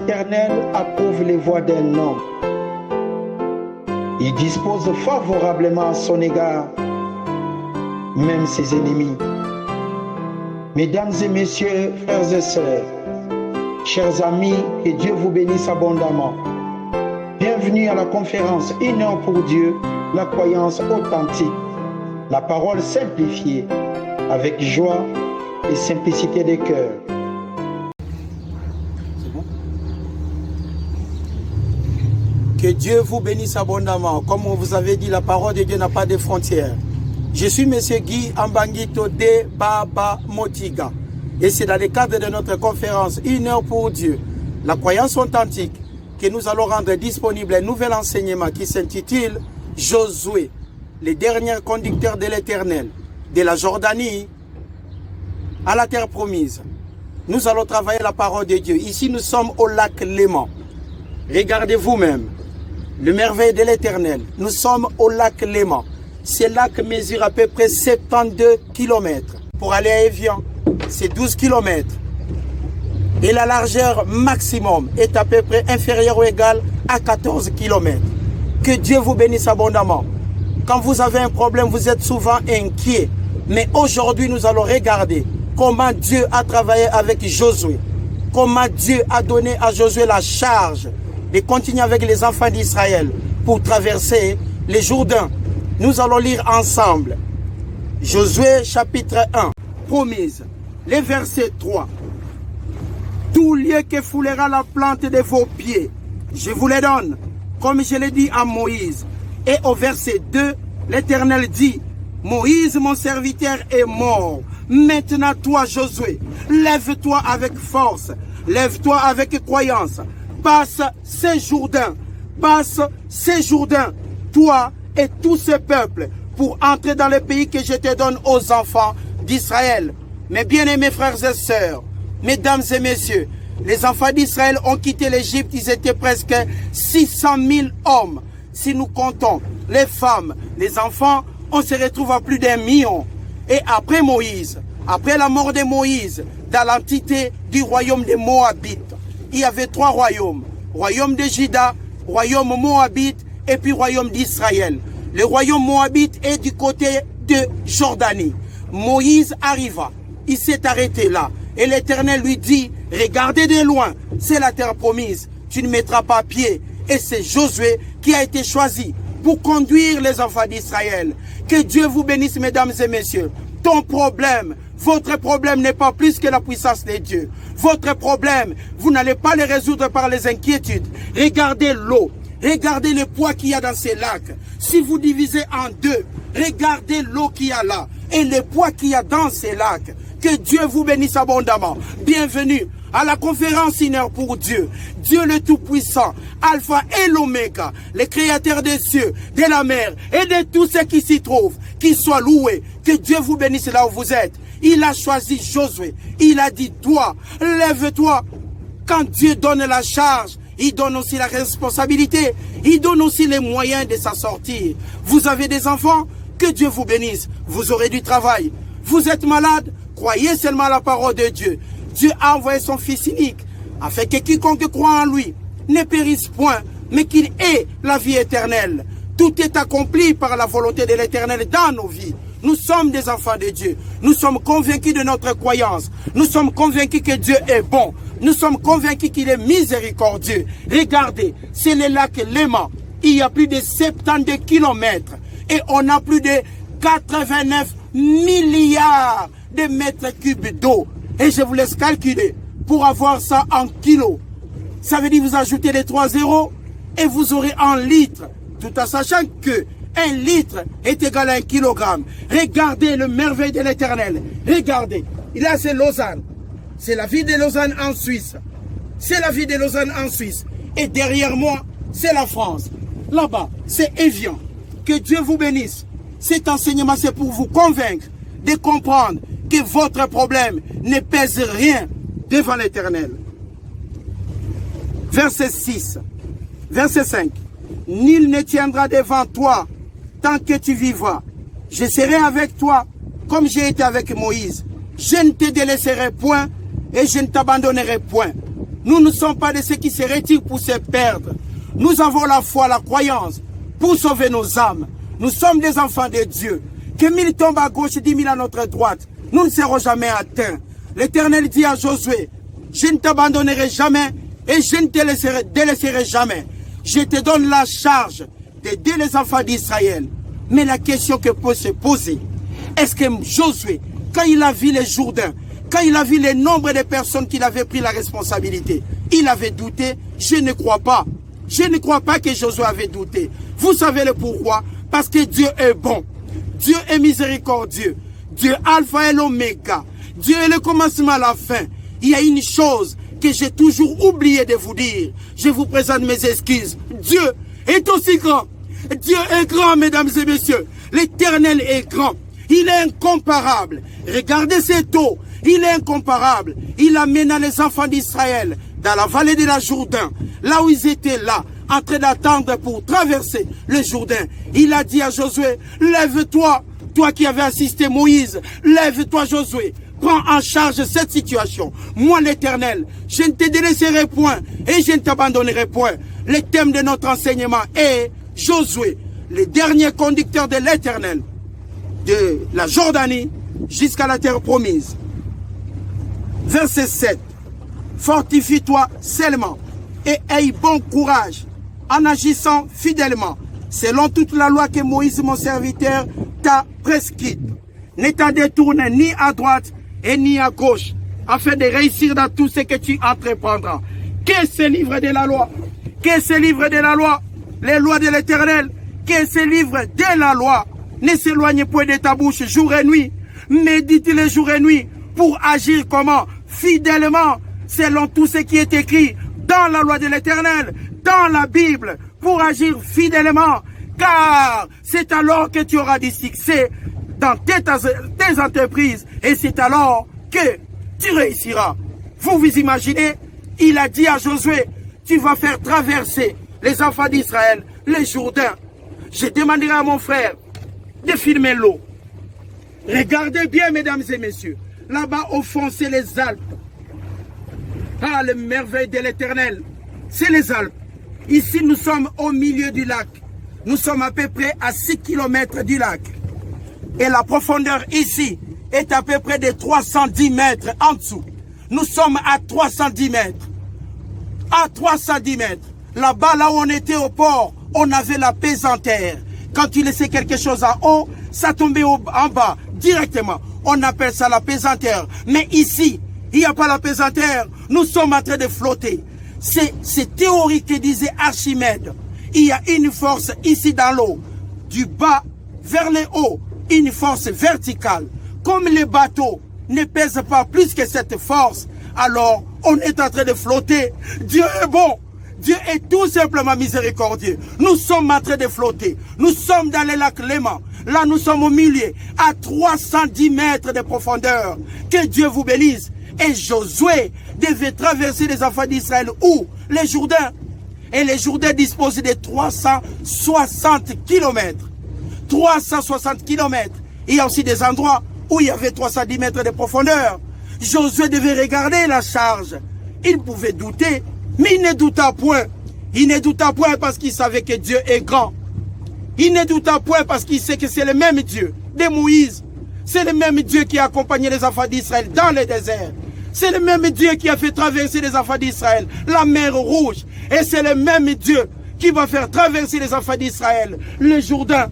l'Éternel approuve les voies d'un homme. Il dispose favorablement à son égard, même ses ennemis. Mesdames et messieurs, frères et sœurs, chers amis, que Dieu vous bénisse abondamment. Bienvenue à la conférence Une heure pour Dieu, la croyance authentique, la parole simplifiée, avec joie et simplicité des cœurs. Que Dieu vous bénisse abondamment. Comme on vous avait dit, la parole de Dieu n'a pas de frontières. Je suis M. Guy Ambangito de Baba Motiga. Et c'est dans le cadre de notre conférence Une heure pour Dieu, la croyance authentique, que nous allons rendre disponible un nouvel enseignement qui s'intitule Josué, les derniers conducteurs de l'Éternel, de la Jordanie à la terre promise. Nous allons travailler la parole de Dieu. Ici, nous sommes au lac Léman. Regardez vous-même le merveille de l'Éternel. Nous sommes au lac Léman. Ce lac mesure à peu près 72 km. Pour aller à Evian, c'est 12 km. Et la largeur maximum est à peu près inférieure ou égale à 14 km. Que Dieu vous bénisse abondamment. Quand vous avez un problème, vous êtes souvent inquiet. Mais aujourd'hui, nous allons regarder comment Dieu a travaillé avec Josué. Comment Dieu a donné à Josué la charge de continuer avec les enfants d'Israël pour traverser les Jourdains. Nous allons lire ensemble Josué chapitre 1, promise, les versets 3. Tout lieu que foulera la plante de vos pieds, je vous les donne, comme je l'ai dit à Moïse. Et au verset 2, l'Éternel dit, Moïse, mon serviteur, est mort. Maintenant, toi, Josué, lève-toi avec force, lève-toi avec croyance. Passe ces Jourdains, toi et tout ce peuple, pour entrer dans le pays que je te donne aux enfants d'Israël. Mes bien-aimés frères et sœurs, mesdames et messieurs, les enfants d'Israël ont quitté l'Égypte, ils étaient presque 600 000 hommes. Si nous comptons les femmes, les enfants, on se retrouve à plus d'1 million. Et après Moïse, après la mort de Moïse, dans l'entité du royaume des Moabites, il y avait 3 royaumes. Royaume de Juda, royaume Moabite et puis royaume d'Israël. Le royaume Moabite est du côté de Jordanie. Moïse arriva, il s'est arrêté là. Et l'Éternel lui dit, regardez de loin, c'est la terre promise, tu ne mettras pas pied. Et c'est Josué qui a été choisi pour conduire les enfants d'Israël. Que Dieu vous bénisse, mesdames et messieurs. Ton problème, votre problème n'est pas plus que la puissance de Dieu. Votre problème, vous n'allez pas le résoudre par les inquiétudes. Regardez l'eau. Regardez le poids qu'il y a dans ces lacs. Si vous divisez en deux, regardez l'eau qu'il y a là et le poids qu'il y a dans ces lacs. Que Dieu vous bénisse abondamment. Bienvenue à la conférence Une heure pour Dieu. Dieu le Tout-Puissant, Alpha et l'Oméga, le Créateur des cieux, de la mer et de tout ce qui s'y trouve, qu'il soit loué. Que Dieu vous bénisse là où vous êtes. Il a choisi Josué. Il a dit, toi, lève-toi. Quand Dieu donne la charge, il donne aussi la responsabilité. Il donne aussi les moyens de s'en sortir. Vous avez des enfants, que Dieu vous bénisse. Vous aurez du travail. Vous êtes malade, croyez seulement à la parole de Dieu. Dieu a envoyé son Fils unique, afin que quiconque croit en lui ne périsse point, mais qu'il ait la vie éternelle. Tout est accompli par la volonté de l'Éternel dans nos vies. Nous sommes des enfants de Dieu. Nous sommes convaincus de notre croyance. Nous sommes convaincus que Dieu est bon. Nous sommes convaincus qu'il est miséricordieux. Regardez, c'est le lac Léman. Il y a plus de 72 kilomètres. Et on a plus de 89 milliards de mètres cubes d'eau. Et je vous laisse calculer pour avoir ça en kilos. Ça veut dire vous ajoutez les 3 zéros et vous aurez en litres. Tout en sachant que 1 litre est égal à 1 kilogramme. Regardez le merveille de l'Éternel. Regardez. Là, c'est Lausanne. C'est la ville de Lausanne en Suisse. C'est la ville de Lausanne en Suisse. Et derrière moi, c'est la France. Là-bas, c'est Evian. Que Dieu vous bénisse. Cet enseignement, c'est pour vous convaincre de comprendre que votre problème ne pèse rien devant l'Éternel. Verset 6. Verset 5. Nul ne tiendra devant toi tant que tu vivras. Je serai avec toi comme j'ai été avec Moïse. Je ne te délaisserai point et je ne t'abandonnerai point. Nous ne sommes pas de ceux qui se retirent pour se perdre. Nous avons la foi, la croyance pour sauver nos âmes. Nous sommes des enfants de Dieu. Que 1000 tombent à gauche et 10 000 à notre droite, nous ne serons jamais atteints. L'Éternel dit à Josué, je ne t'abandonnerai jamais et je ne te délaisserai jamais. Je te donne la charge d'aider les enfants d'Israël. Mais la question que peut se poser, est-ce que Josué, quand il a vu les Jourdains, quand il a vu le nombre de personnes qu'il avait pris la responsabilité, il avait douté? Je ne crois pas. Je ne crois pas que Josué avait douté. Vous savez le pourquoi? Parce que Dieu est bon. Dieu est miséricordieux. Dieu Alpha et l'Oméga. Dieu est le commencement à la fin. Il y a une chose que j'ai toujours oublié de vous dire. Je vous présente mes excuses. Dieu est aussi grand. Dieu est grand, mesdames et messieurs. L'Éternel est grand. Il est incomparable. Regardez cette eau. Il est incomparable. Il amena les enfants d'Israël dans la vallée de la Jourdain, là où ils étaient là, en train d'attendre pour traverser le Jourdain. Il a dit à Josué, lève-toi, toi qui avais assisté Moïse, lève-toi Josué, prends en charge cette situation. Moi l'Éternel, je ne te délaisserai point et je ne t'abandonnerai point. Le thème de notre enseignement est Josué, le dernier conducteur de l'Éternel, de la Jordanie jusqu'à la terre promise. Verset 7. Fortifie-toi seulement et aie bon courage en agissant fidèlement, selon toute la loi que Moïse, mon serviteur, t'a prescrite. Ne t'en détourne ni à droite et ni à gauche, afin de réussir dans tout ce que tu entreprendras. Qu'est ce livre de la loi? Qu'est ce livre de la loi? Les lois de l'Éternel. Qu'est ce livre de la loi? Ne s'éloigne point de ta bouche jour et nuit. Médite-les jour et nuit pour agir comment? Fidèlement, selon tout ce qui est écrit dans la loi de l'Éternel, dans la Bible, pour agir fidèlement, car c'est alors que tu auras du succès dans tes entreprises et c'est alors que tu réussiras. Vous vous imaginez, il a dit à Josué, tu vas faire traverser les enfants d'Israël, les Jourdains. Je demanderai à mon frère de filmer l'eau. Regardez bien, mesdames et messieurs, là-bas au fond, c'est les Alpes. Ah, les merveilles de l'Éternel, c'est les Alpes. Ici, nous sommes au milieu du lac. Nous sommes à peu près à 6 km du lac. Et la profondeur ici est à peu près de 310 mètres en dessous. Nous sommes à 310 mètres. À 310 mètres. Là-bas, là où on était au port, on avait la pesanteur. Quand tu laissais quelque chose en haut, ça tombait en bas directement. On appelle ça la pesanteur. Mais ici, il n'y a pas la pesanteur. Nous sommes en train de flotter. C'est théorique que disait Archimède. Il y a une force ici dans l'eau, du bas vers le haut, une force verticale. Comme les bateaux ne pèsent pas plus que cette force, alors on est en train de flotter. Dieu est bon. Dieu est tout simplement miséricordieux. Nous sommes en train de flotter. Nous sommes dans le lac Léman. Là, nous sommes au milieu, à 310 mètres de profondeur. Que Dieu vous bénisse. Et Josué devait traverser les enfants d'Israël où? Les Jourdains. Et les Jourdains disposent de 360 km. 360 km. Il y a aussi des endroits où il y avait 310 mètres de profondeur. Josué devait regarder la charge. Il pouvait douter, mais il ne douta point. Il ne douta point parce qu'il savait que Dieu est grand. Il ne douta point parce qu'il sait que c'est le même Dieu de Moïse. C'est le même Dieu qui a accompagné les enfants d'Israël dans le désert. C'est le même Dieu qui a fait traverser les enfants d'Israël la mer Rouge. Et c'est le même Dieu qui va faire traverser les enfants d'Israël le Jourdain.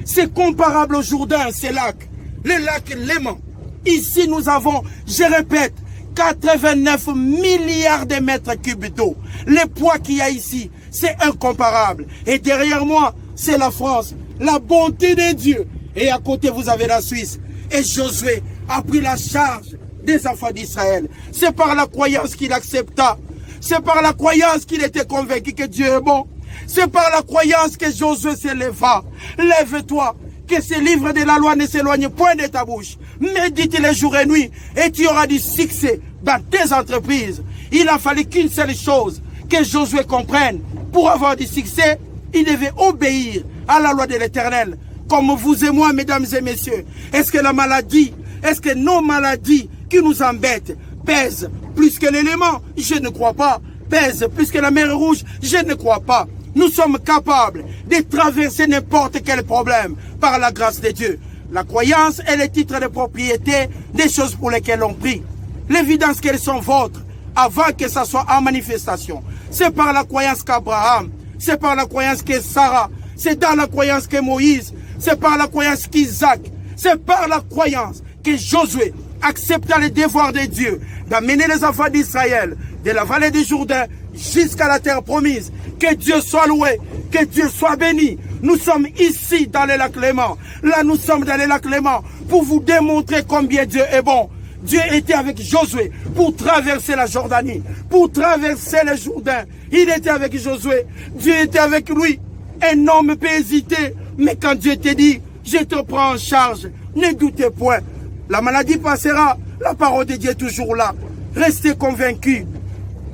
C'est comparable au Jourdain, ces lacs. Le lac Léman. Ici, nous avons, je répète, 89 milliards de mètres cubes d'eau. Le poids qu'il y a ici, c'est incomparable. Et derrière moi, c'est la France. La bonté de Dieu. Et à côté, vous avez la Suisse. Et Josué a pris la charge des enfants d'Israël. C'est par la croyance qu'il accepta. C'est par la croyance qu'il était convaincu que Dieu est bon. C'est par la croyance que Josué s'éleva. Lève-toi, que ce livre de la loi ne s'éloigne point de ta bouche. Médite les jours et nuits et tu auras du succès dans tes entreprises. Il a fallu qu'une seule chose, que Josué comprenne. Pour avoir du succès, il devait obéir à la loi de l'Éternel. Comme vous et moi, mesdames et messieurs. Est-ce que la maladie, est-ce que nos maladies qui nous embêtent pèsent plus que l'élément, je ne crois pas. Pèse plus que la mer Rouge, je ne crois pas. Nous sommes capables de traverser n'importe quel problème par la grâce de Dieu. La croyance est le titre de propriété des choses pour lesquelles on prie. L'évidence qu'elles sont vôtres avant que ça soit en manifestation. C'est par la croyance qu'Abraham, c'est par la croyance que Sarah, c'est dans la croyance que Moïse, c'est par la croyance qu'Isaac, c'est par la croyance que Josué accepta le devoir de Dieu d'amener les enfants d'Israël de la vallée du Jourdain jusqu'à la terre promise. Que Dieu soit loué, que Dieu soit béni. Nous sommes ici dans le lac Léman. Là, nous sommes dans le lac Léman pour vous démontrer combien Dieu est bon. Dieu était avec Josué pour traverser la Jordanie, pour traverser le Jourdain. Il était avec Josué. Dieu était avec lui. Un homme peut hésiter, mais quand Dieu te dit, je te prends en charge, ne doutez point. La maladie passera, la parole de Dieu est toujours là. Restez convaincus.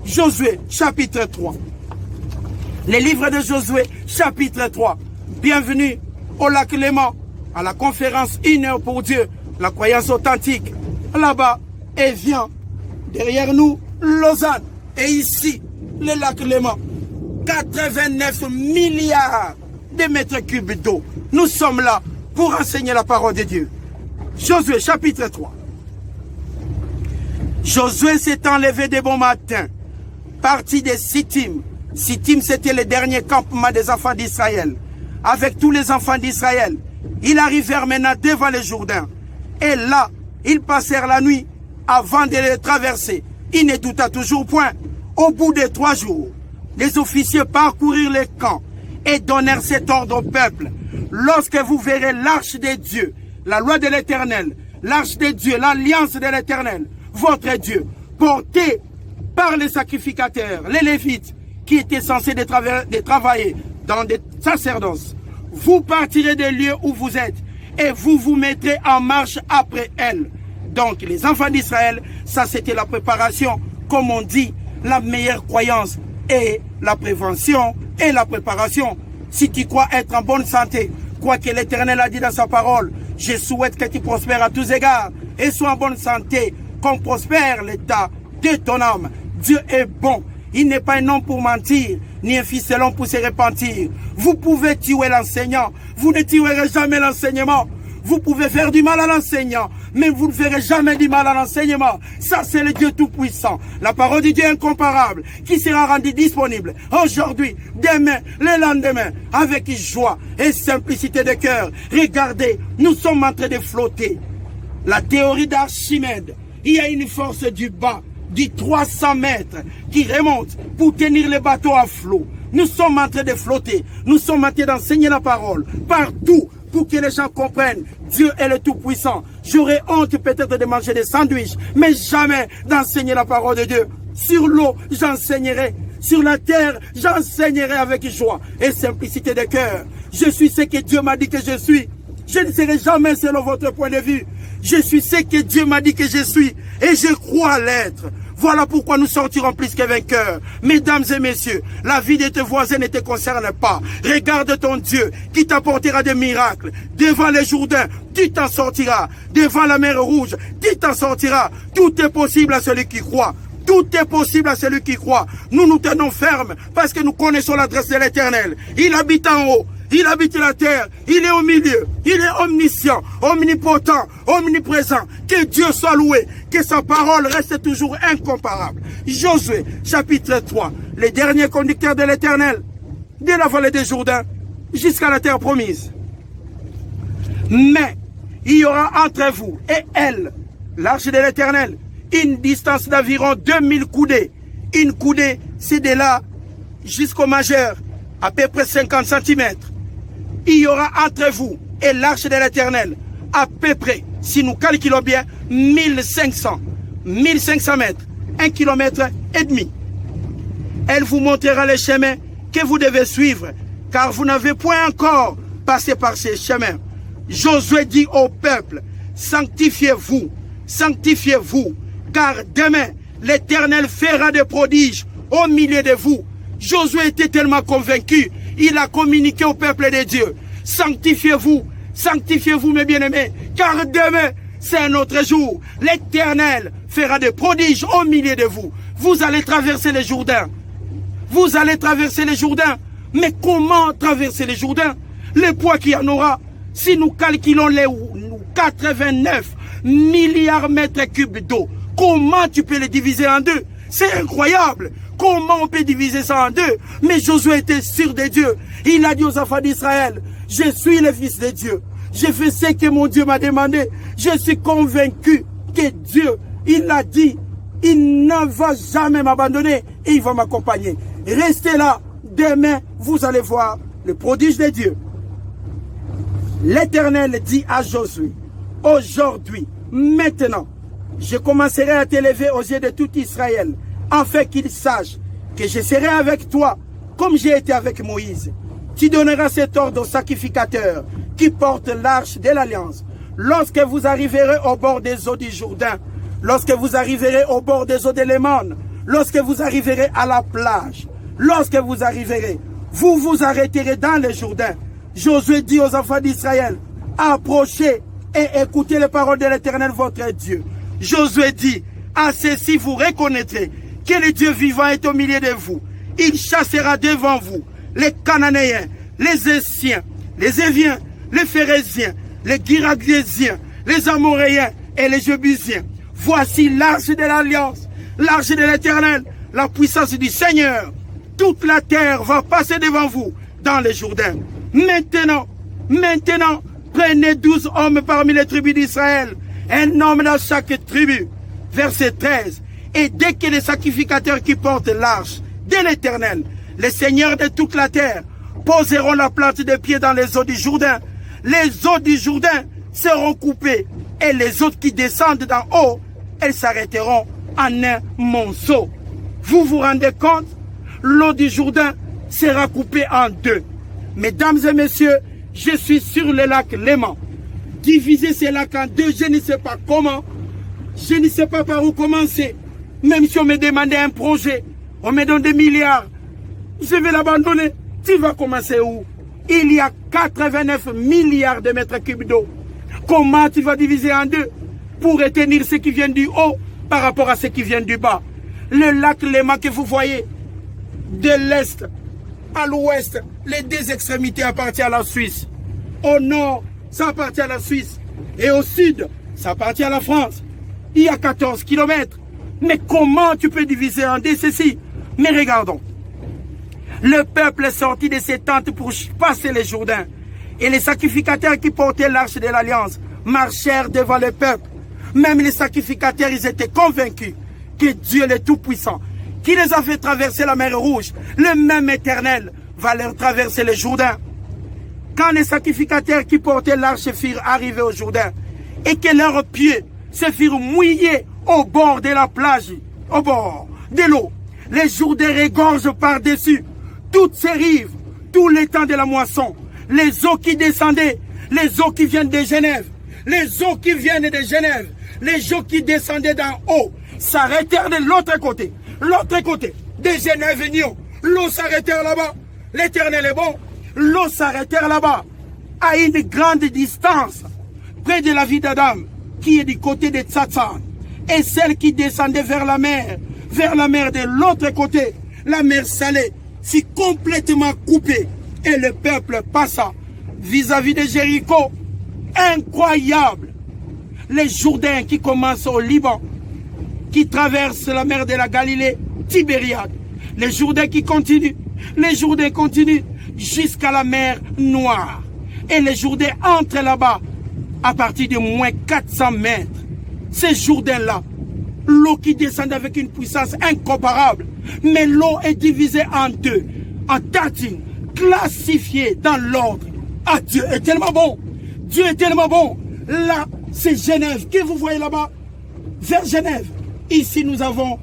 Josué, chapitre 3. Les livres de Josué, chapitre 3. Bienvenue au lac Léman, à la conférence 1 heure pour Dieu, la croyance authentique. Là-bas, et vient derrière nous, Lausanne. Et ici, le lac Léman. 89 milliards de mètres cubes d'eau. Nous sommes là pour enseigner la parole de Dieu. Josué, chapitre 3. Josué s'est enlevé de bon matin, parti de Sittim. Sittim, c'était le dernier campement des enfants d'Israël. Avec tous les enfants d'Israël, ils arrivèrent maintenant devant le Jourdain. Et là, ils passèrent la nuit avant de le traverser. Il ne douta toujours point. Au bout de 3 jours, les officiers parcoururent les camps et donnèrent cet ordre au peuple. Lorsque vous verrez l'arche de Dieu, la loi de l'Éternel, l'arche de Dieu, l'alliance de l'Éternel, votre Dieu, portée par les sacrificateurs, les Lévites, qui étaient censés de travailler dans des sacerdoces, vous partirez des lieux où vous êtes et vous vous mettrez en marche après elle. Donc les enfants d'Israël, ça c'était la préparation, comme on dit, la meilleure croyance et la prévention et la préparation. Si tu crois être en bonne santé, quoi que l'Éternel a dit dans sa parole, je souhaite que tu prospères à tous égards et sois en bonne santé, qu'on prospère l'état de ton âme. Dieu est bon. Il n'est pas un homme pour mentir, ni un fils de l'homme pour se repentir. Vous pouvez tuer l'enseignant, vous ne tuerez jamais l'enseignement. Vous pouvez faire du mal à l'enseignant, mais vous ne ferez jamais du mal à l'enseignement. Ça, c'est le Dieu Tout-Puissant. La parole de Dieu incomparable, qui sera rendue disponible aujourd'hui, demain, le lendemain, avec joie et simplicité de cœur. Regardez, nous sommes en train de flotter. La théorie d'Archimède, il y a une force du bas, du 300 mètres, qui remonte pour tenir le bateau à flot. Nous sommes en train de flotter. Nous sommes en train d'enseigner la parole partout pour que les gens comprennent. Dieu est le Tout-Puissant. J'aurais honte peut-être de manger des sandwichs, mais jamais d'enseigner la parole de Dieu. Sur l'eau, j'enseignerai. Sur la terre, j'enseignerai avec joie et simplicité de cœur. Je suis ce que Dieu m'a dit que je suis. Je ne serai jamais selon votre point de vue. Je suis ce que Dieu m'a dit que je suis et je crois l'être. Voilà pourquoi nous sortirons plus que vainqueurs. Mesdames et messieurs, la vie de tes voisins ne te concerne pas. Regarde ton Dieu qui t'apportera des miracles. Devant les Jourdains, tu t'en sortiras. Devant la mer Rouge, tu t'en sortiras. Tout est possible à celui qui croit. Tout est possible à celui qui croit. Nous nous tenons fermes parce que nous connaissons l'adresse de l'Éternel. Il habite en haut. Il habite la terre, il est au milieu, il est omniscient, omnipotent, omniprésent. Que Dieu soit loué, que sa parole reste toujours incomparable. Josué, chapitre 3, les derniers conducteurs de l'Éternel, de la vallée des Jourdains jusqu'à la terre promise. Mais il y aura entre vous et elle, l'arche de l'Éternel, une distance d'environ 2000 coudées. Une coudée, c'est de là jusqu'au majeur, à peu près 50 cm. Il y aura entre vous et l'arche de l'Éternel à peu près, si nous calculons bien, 1500 mètres, 1,5 km. Elle vous montrera les chemins que vous devez suivre, car vous n'avez point encore passé par ces chemins. Josué dit au peuple, sanctifiez-vous, sanctifiez-vous, car demain l'Éternel fera des prodiges au milieu de vous. Josué était tellement convaincu, il a communiqué au peuple de Dieu. Sanctifiez-vous, sanctifiez-vous mes bien-aimés, car demain c'est un autre jour. L'Éternel fera des prodiges au milieu de vous. Vous allez traverser le Jourdain. Vous allez traverser le Jourdain. Mais comment traverser le Jourdain? Le poids qu'il y en aura, si nous calculons les 89 milliards mètres cubes d'eau, comment tu peux les diviser en deux? C'est incroyable. Comment on peut diviser ça en deux? Mais Josué était sûr de Dieu. Il a dit aux enfants d'Israël, je suis le fils de Dieu. Je fais ce que mon Dieu m'a demandé. Je suis convaincu que Dieu, il a dit, il ne va jamais m'abandonner et il va m'accompagner. Restez là. Demain, vous allez voir le prodige de Dieu. L'Éternel dit à Josué, aujourd'hui, maintenant, je commencerai à t'élever aux yeux de tout Israël, afin qu'il sache que je serai avec toi, comme j'ai été avec Moïse. Tu donneras cet ordre aux sacrificateurs qui portent l'arche de l'Alliance. Lorsque vous arriverez au bord des eaux du Jourdain, lorsque vous arriverez au bord des eaux de Léman, lorsque vous arriverez à la plage, lorsque vous arriverez, vous vous arrêterez dans le Jourdain. Josué dit aux enfants d'Israël, approchez et écoutez les paroles de l'Éternel votre Dieu. Josué dit, à ceci vous reconnaîtrez que le Dieu vivant est au milieu de vous. Il chassera devant vous les Cananéens, les Essiens, les Éviens, les Phéréziens, les Giragésiens, les Amoréens et les Jébusiens. Voici l'arche de l'Alliance, l'arche de l'Éternel, la puissance du Seigneur. Toute la terre va passer devant vous dans le Jourdain. Maintenant, prenez 12 hommes parmi les tribus d'Israël, un homme dans chaque tribu. Verset 13. Et dès que les sacrificateurs qui portent l'arche de l'Éternel, les seigneurs de toute la terre, poseront la plante de pied dans les eaux du Jourdain, les eaux du Jourdain seront coupées et les autres qui descendent d'en haut, elles s'arrêteront en un monceau. Vous vous rendez compte? L'eau du Jourdain sera coupée en deux. Mesdames et messieurs, je suis sur le lac Léman. Diviser ce lac en deux, je ne sais pas comment. Je ne sais pas par où commencer. Même si on me demandait un projet, on me donne des milliards, je vais l'abandonner. Tu vas commencer où? Il y a 89 milliards de mètres cubes d'eau. Comment tu vas diviser en deux pour retenir ce qui vient du haut par rapport à ce qui vient du bas? Le lac Léman que vous voyez, de l'est à l'ouest, les deux extrémités appartiennent à la Suisse. Au nord, ça appartient à la Suisse. Et au sud, ça appartient à la France. Il y a 14 kilomètres. Mais comment tu peux diviser en deux ceci? Mais regardons. Le peuple est sorti de ses tentes pour passer les Jourdains. Et les sacrificateurs qui portaient l'arche de l'Alliance marchèrent devant le peuple. Même les sacrificateurs, ils étaient convaincus que Dieu est tout-puissant, qui les a fait traverser la mer Rouge. Le même Éternel va leur traverser le Jourdain. Quand les sacrificateurs qui portaient l'arche furent arrivés au Jourdain et que leurs pieds se furent mouillés au bord de la plage, au bord de l'eau, les Jourdains regorgent par-dessus toutes ces rives, tout le temps de la moisson, les eaux qui descendaient, les eaux qui viennent de Genève, les eaux qui viennent de Genève, les eaux qui descendaient d'en haut, s'arrêtèrent de l'autre côté de Genève et Nyon. L'eau s'arrêtèrent là-bas. L'Éternel est bon. L'eau s'arrêtère là-bas, à une grande distance, près de la ville d'Adam, qui est du côté de Tsatsar, et celle qui descendait vers la mer de l'autre côté, la mer Salée, fut complètement coupée, et le peuple passa vis-à-vis de Jéricho. Incroyable! Les Jourdains qui commencent au Liban, qui traversent la mer de la Galilée, Tibériade, les Jourdains qui continuent, jusqu'à la mer Noire. Et les Jourdains entrent là-bas à partir de moins 400 mètres. Ces Jourdains-là, l'eau qui descend avec une puissance incomparable, mais l'eau est divisée en deux, en tartines, classifiée dans l'ordre. Ah, Dieu est tellement bon! Dieu est tellement bon! Là, c'est Genève. Que vous voyez là-bas? Vers Genève. Ici, nous avons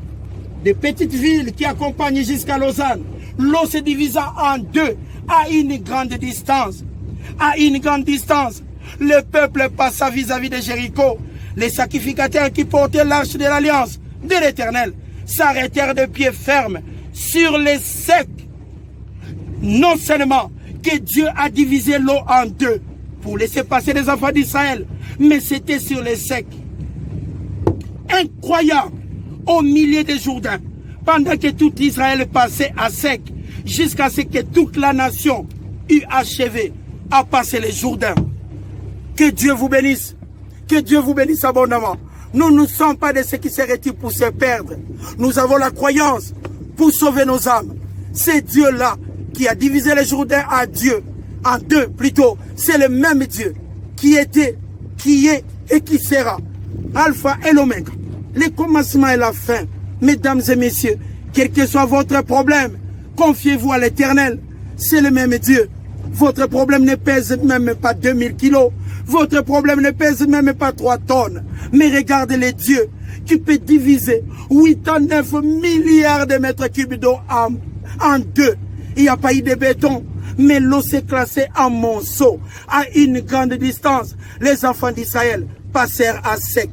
des petites villes qui accompagnent jusqu'à Lausanne. L'eau se divisa en deux, à une grande distance. À une grande distance, le peuple passa vis-à-vis de Jéricho. Les sacrificateurs qui portaient l'arche de l'Alliance de l'Éternel s'arrêtèrent de pied ferme sur les secs. Non seulement que Dieu a divisé l'eau en deux pour laisser passer les enfants d'Israël, mais c'était sur les secs. incroyable au milieu des Jourdains, pendant que tout Israël passait à sec, jusqu'à ce que toute la nation eut achevé à passer les Jourdains. Que Dieu vous bénisse. Que Dieu vous bénisse abondamment. Nous ne sommes pas de ceux qui se retirent pour se perdre. Nous avons la croyance pour sauver nos âmes. C'est Dieu-là qui a divisé les Jourdains en deux plutôt. C'est le même Dieu qui était, qui est et qui sera. Alpha et l'Oméga. Le commencement et la fin. Mesdames et messieurs, quel que soit votre problème, confiez-vous à l'Éternel. C'est le même Dieu. Votre problème ne pèse même pas 2000 kilos. Votre problème ne pèse même pas 3 tonnes. Mais regardez les dieux qui peut diviser 8 à 9 milliards de mètres cubes d'eau en deux. Il n'y a pas eu de béton, mais l'eau s'est classée en monceau. À une grande distance, les enfants d'Israël passèrent à sec.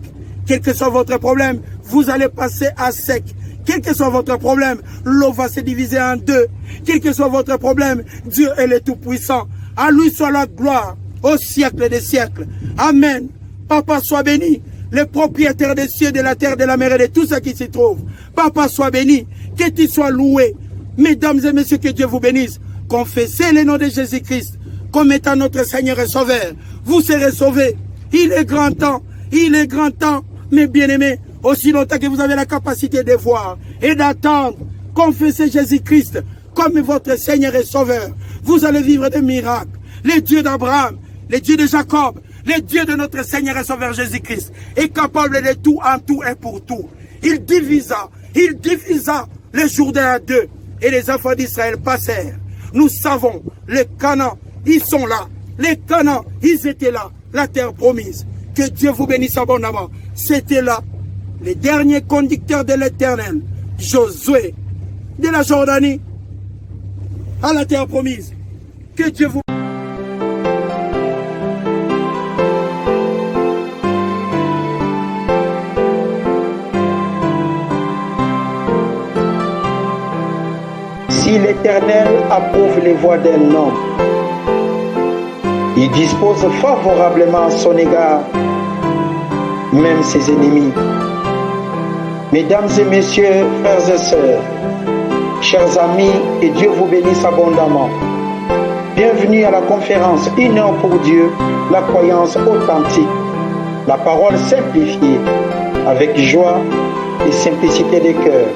Quel que soit votre problème, vous allez passer à sec. Quel que soit votre problème, l'eau va se diviser en deux. Quel que soit votre problème, Dieu est le Tout-Puissant. À lui soit la gloire au siècle des siècles. Amen. Papa soit béni, le propriétaire des cieux, de la terre, de la mer et de tout ce qui s'y trouve. Papa soit béni, que tu sois loué. Mesdames et messieurs, que Dieu vous bénisse. Confessez le nom de Jésus-Christ comme étant notre Seigneur et Sauveur. Vous serez sauvés. Il est grand temps. Il est grand temps, mes bien-aimés. Aussi longtemps que vous avez la capacité de voir et d'attendre, confessez Jésus-Christ comme votre Seigneur et Sauveur. Vous allez vivre des miracles. Le Dieu d'Abraham, le Dieu de Jacob, le Dieu de notre Seigneur et Sauveur Jésus-Christ est capable de tout en tout et pour tout. Il divisa les Jourdains en deux et les enfants d'Israël passèrent. Nous savons, les Canaan, ils sont là. Les Canaan, ils étaient là. La terre promise. Que Dieu vous bénisse abondamment. C'était là les derniers conducteurs de l'Éternel, Josué, de la Jordanie à la terre promise. Que Dieu vous... Si l'Éternel approuve les voies d'un homme, il dispose favorablement à son égard, même ses ennemis. Mesdames et messieurs, frères et sœurs, chers amis, et Dieu vous bénisse abondamment. Bienvenue à la conférence Une heure pour Dieu, la croyance authentique, la parole simplifiée, avec joie et simplicité de cœur.